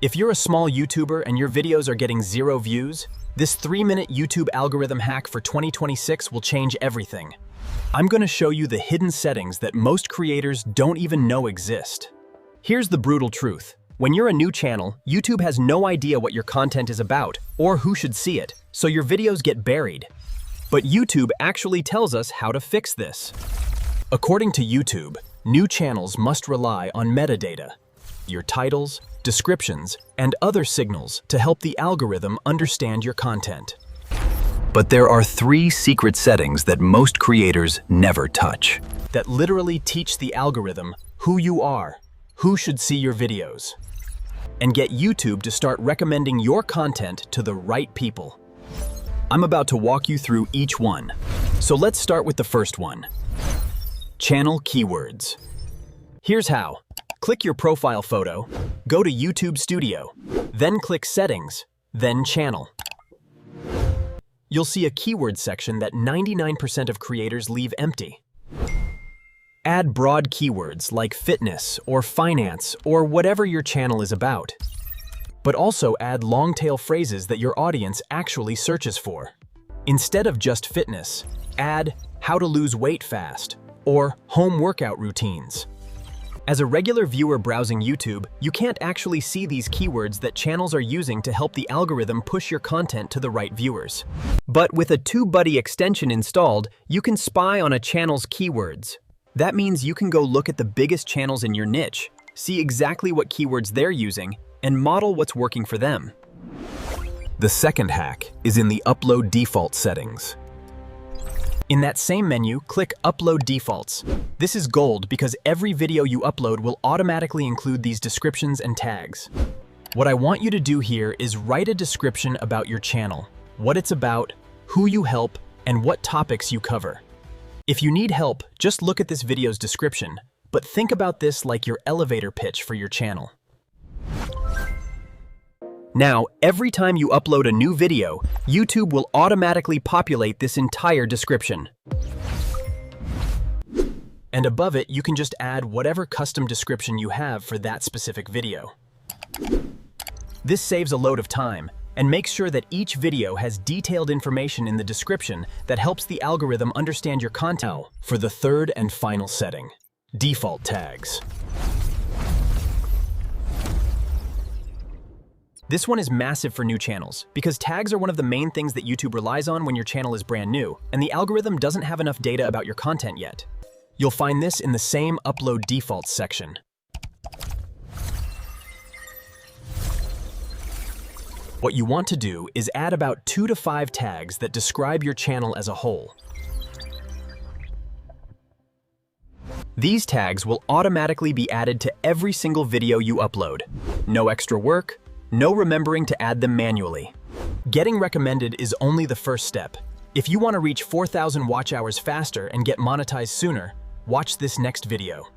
If you're a small YouTuber and your videos are getting 0 views, this 3-minute YouTube algorithm hack for 2026 will change everything. I'm going to show you the hidden settings that most creators don't even know exist. Here's the brutal truth. When you're a new channel, YouTube has no idea what your content is about or who should see it, so your videos get buried. But YouTube actually tells us how to fix this. According to YouTube, new channels must rely on metadata, your titles, descriptions, and other signals to help the algorithm understand your content. But there are 3 secret settings that most creators never touch, that literally teach the algorithm who you are, who should see your videos, and get YouTube to start recommending your content to the right people. I'm about to walk you through each one. So let's start with the first one. Channel keywords. Here's how. Click your profile photo, go to YouTube Studio, then click Settings, then Channel. You'll see a keyword section that 99% of creators leave empty. Add broad keywords like fitness or finance or whatever your channel is about. But also add long-tail phrases that your audience actually searches for. Instead of just fitness, add how to lose weight fast or home workout routines. As a regular viewer browsing YouTube, you can't actually see these keywords that channels are using to help the algorithm push your content to the right viewers. But with a TubeBuddy extension installed, you can spy on a channel's keywords. That means you can go look at the biggest channels in your niche, see exactly what keywords they're using, and model what's working for them. The second hack is in the Upload Default settings. In that same menu, click Upload Defaults. This is gold because every video you upload will automatically include these descriptions and tags. What I want you to do here is write a description about your channel, what it's about, who you help, and what topics you cover. If you need help, just look at this video's description, but think about this like your elevator pitch for your channel. Now, every time you upload a new video, YouTube will automatically populate this entire description. And above it, you can just add whatever custom description you have for that specific video. This saves a load of time and makes sure that each video has detailed information in the description that helps the algorithm understand your content. For the third and final setting, default tags. This one is massive for new channels because tags are one of the main things that YouTube relies on when your channel is brand new and the algorithm doesn't have enough data about your content yet. You'll find this in the same Upload Defaults section. What you want to do is add about 2 to 5 tags that describe your channel as a whole. These tags will automatically be added to every single video you upload. No extra work, no remembering to add them manually. Getting recommended is only the first step. If you want to reach 4,000 watch hours faster and get monetized sooner, watch this next video.